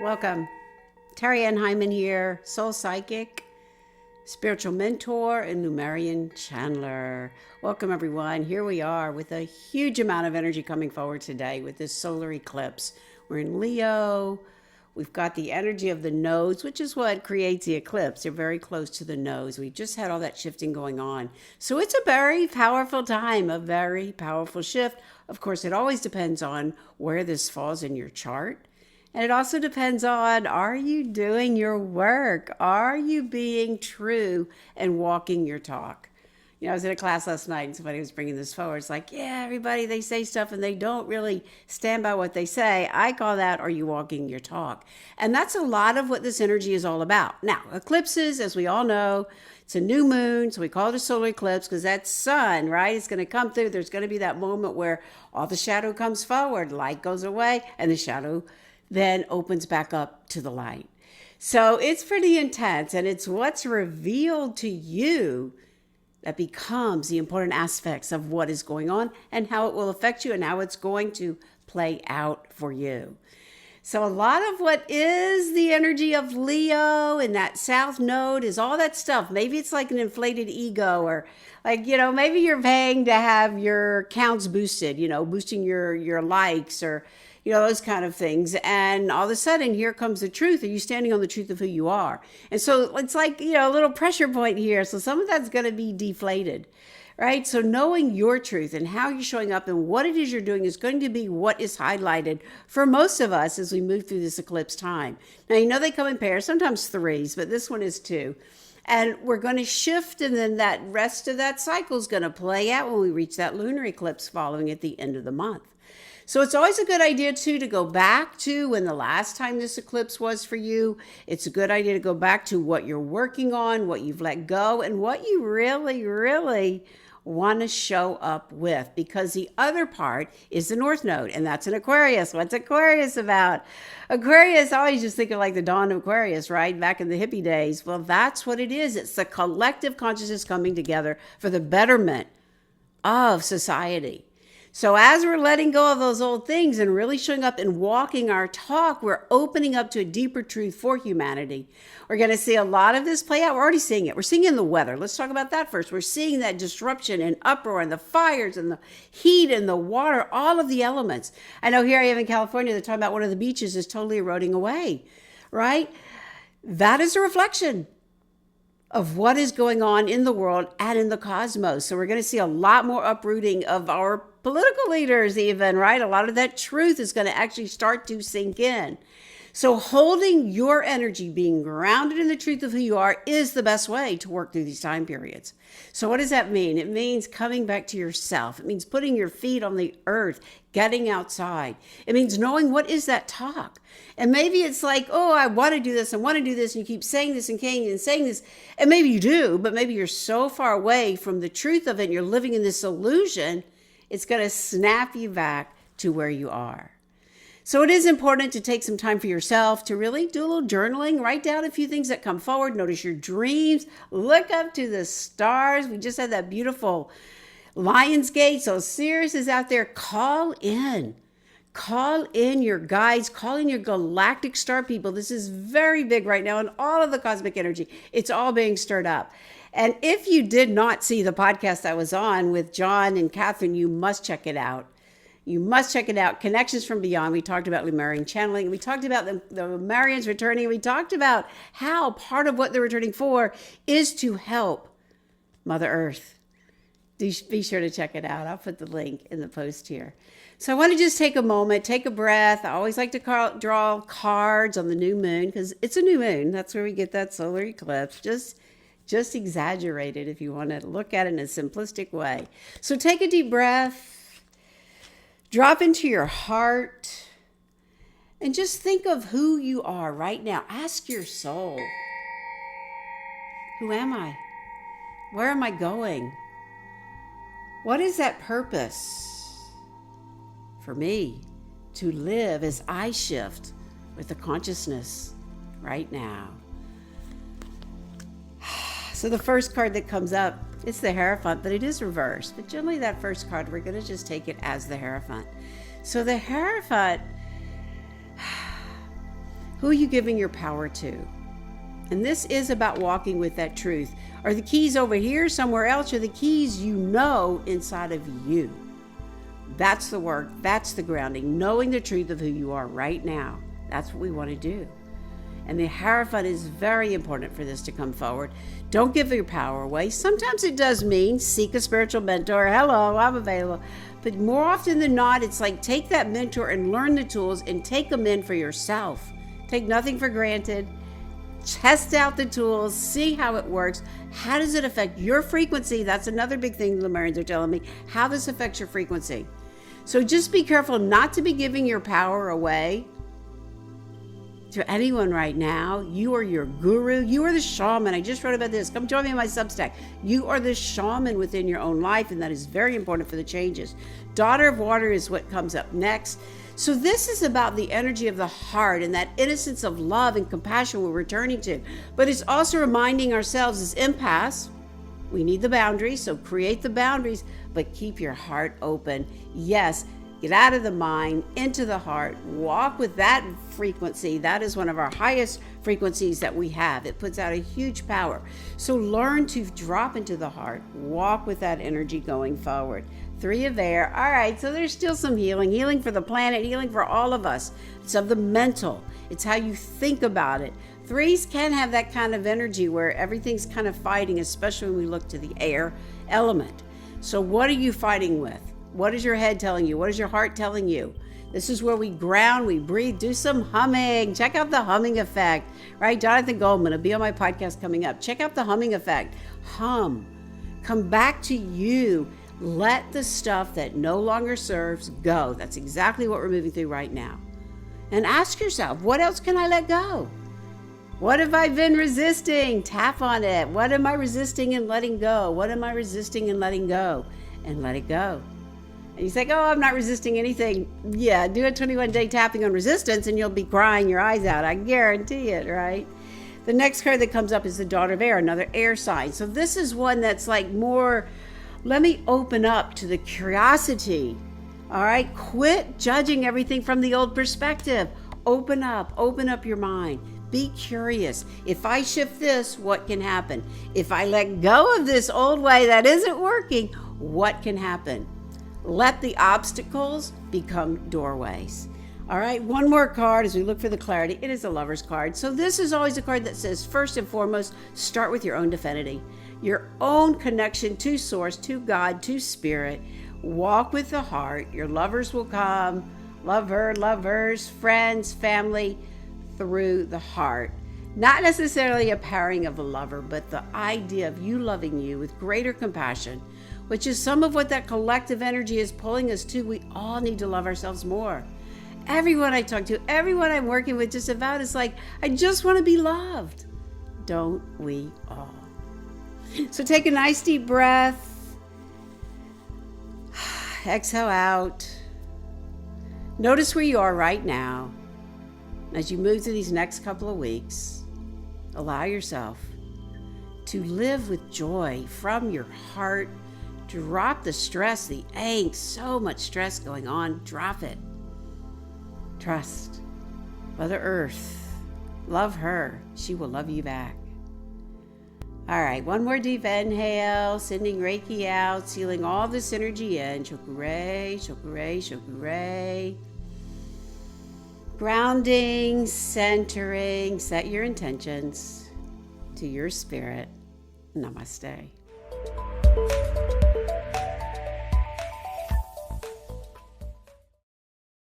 Welcome. Terry Ann Hyman here, soul psychic, spiritual mentor, and Lemurian channeler. Welcome, everyone. Here we are with a huge amount of energy coming forward today with this solar eclipse. We're in Leo. We've got the energy of the nodes, which is what creates the eclipse. They're very close to the nodes. We just had all that shifting going on. So it's a very powerful time, a very powerful shift. Of course, it always depends on where this falls in your chart. And it also depends on, are you doing your work? Are you being true and walking your talk? You know, I was in a class last night and somebody was bringing this forward. It's like, yeah, everybody, they say stuff and they don't really stand by what they say. I call that, are you walking your talk? And that's a lot of what this energy is all about. Now, eclipses, as we all know, it's a new moon, so we call it a solar eclipse because that sun, right, it's going to come through. There's going to be that moment where all the shadow comes forward, light goes away, and the shadow then opens back up to the light. So it's pretty intense, and it's what's revealed to you that becomes the important aspects of what is going on and how it will affect you and how it's going to play out for you. So a lot of what is the energy of Leo and that south node is all that stuff. Maybe it's like an inflated ego, or like, you know, maybe you're paying to have your counts boosted, you know, boosting your likes, or you know, those kind of things. And all of a sudden, here comes the truth. Are you standing on the truth of who you are? And so it's like, you know, a little pressure point here. So some of that's going to be deflated, right? So knowing your truth and how you're showing up and what it is you're doing is going to be what is highlighted for most of us as we move through this eclipse time. Now, you know, they come in pairs, sometimes threes, but this one is two. And we're going to shift, and then that rest of that cycle is going to play out when we reach that lunar eclipse following at the end of the month. So it's always a good idea, too, to go back to when the last time this eclipse was for you. It's a good idea to go back to what you're working on, what you've let go, and what you really, really want to show up with. Because the other part is the North Node, and that's an Aquarius. What's Aquarius about? Aquarius, I always just think of like the dawn of Aquarius, right? Back in the hippie days. Well, that's what it is. It's the collective consciousness coming together for the betterment of society. So as we're letting go of those old things and really showing up and walking our talk, we're opening up to a deeper truth for humanity. We're going to see a lot of this play out. We're already seeing it. We're seeing it in the weather. Let's talk about that first. We're seeing that disruption and uproar and the fires and the heat and the water, all of the elements. I know here I am in California, they're talking about one of the beaches is totally eroding away, right? That is a reflection of what is going on in the world and in the cosmos. So we're going to see a lot more uprooting of our political leaders even, right? A lot of that truth is going to actually start to sink in. So holding your energy, being grounded in the truth of who you are, is the best way to work through these time periods. So what does that mean? It means coming back to yourself. It means putting your feet on the earth, getting outside. It means knowing what is that talk. And maybe it's like, oh, I want to do this, I want to do this, and you keep saying this and saying this, and maybe you do, but maybe you're so far away from the truth of it, and you're living in this illusion, it's going to snap you back to where you are. So it is important to take some time for yourself to really do a little journaling, write down a few things that come forward, notice your dreams, look up to the stars. We just had that beautiful Lionsgate. So Sirius is out there. Call in your guides, call in your galactic star people. This is very big right now, and all of the cosmic energy, it's all being stirred up. And if you did not see the podcast I was on with John and Catherine, you must check it out. You must check it out. Connections from Beyond. We talked about Lemurian channeling. We talked about the Lemurians returning. We talked about how part of what they're returning for is to help Mother Earth. Be sure to check it out. I'll put the link in the post here. So I want to just take a moment, take a breath. I always like to draw cards on the new moon because it's a new moon. That's where we get that solar eclipse. Just exaggerate it if you want to look at it in a simplistic way. So take a deep breath. Drop into your heart and just think of who you are right now. Ask your soul, who am I? Where am I going? What is that purpose for me to live as I shift with the consciousness right now? So the first card that comes up, it's the Hierophant, but it is reversed. But generally that first card, we're going to just take it as the Hierophant. So the Hierophant Who are you giving your power to? And this is about walking with that truth. Are the keys over here, somewhere else, or the keys you know inside of you? That's the work. That's the grounding. Knowing the truth of who you are right now. That's what we want to do. And the Hierophant is very important for this to come forward. Don't give your power away. Sometimes it does mean seek a spiritual mentor. Hello, I'm available. But more often than not, it's like take that mentor and learn the tools and take them in for yourself. Take nothing for granted. Test out the tools. See how it works. How does it affect your frequency? That's another big thing the Lemurians are telling me. How this affects your frequency. So just be careful not to be giving your power away to anyone right now. You are your guru. You are the shaman. I just wrote about this. Come join me in my Substack. You are the shaman within your own life, and that is very important for the changes. Daughter of Water is what comes up next. So this is about the energy of the heart and that innocence of love and compassion we're returning to. But it's also reminding ourselves as empaths, we need the boundaries, so create the boundaries, but keep your heart open. Yes, get out of the mind, into the heart, walk with that frequency. That is one of our highest frequencies that we have. It puts out a huge power. So learn to drop into the heart, walk with that energy going forward. 3 of air. All right, so there's still some healing for the planet, healing for all of us. It's of the mental. It's how you think about it. 3s can have that kind of energy where everything's kind of fighting, especially when we look to the air element. So what are you fighting with? What is your head telling you? What is your heart telling you? This is where we ground, we breathe, do some humming. Check out the humming effect, right? Jonathan Goldman will be on my podcast coming up. Check out the humming effect. Hum. Come back to you. Let the stuff that no longer serves go. That's exactly what we're moving through right now. And ask yourself, what else can I let go? What have I been resisting? Tap on it. What am I resisting and letting go? What am I resisting and letting go? And let it go. And you say, oh, I'm not resisting anything. Yeah, do a 21-day tapping on resistance and you'll be crying your eyes out. I guarantee it, right? The next card that comes up is the Daughter of Air, another air sign. So this is one that's like more, let me open up to the curiosity. All right, quit judging everything from the old perspective. Open up your mind. Be curious. If I shift this, what can happen? If I let go of this old way that isn't working, what can happen? Let the obstacles become doorways. All right, one more card as we look for the clarity. It is a Lover's card. So this is always a card that says, first and foremost, start with your own divinity, your own connection to source, to God, to spirit. Walk with the heart. Your lovers will come. Lovers, friends, family, through the heart. Not necessarily a pairing of a lover, but the idea of you loving you with greater compassion, which is some of what that collective energy is pulling us to. We all need to love ourselves more. Everyone I talk to, everyone I'm working with just about is like, I just want to be loved. Don't we all? So take a nice deep breath. Exhale out. Notice where you are right now. As you move through these next couple of weeks, allow yourself to live with joy from your heart. Drop the stress, the angst, so much stress going on. Drop it. Trust Mother Earth. Love her. She will love you back. All right, one more deep inhale, sending Reiki out, sealing all this energy in. Chokure, chokure, chokure. Grounding, centering, set your intentions to your spirit. Namaste.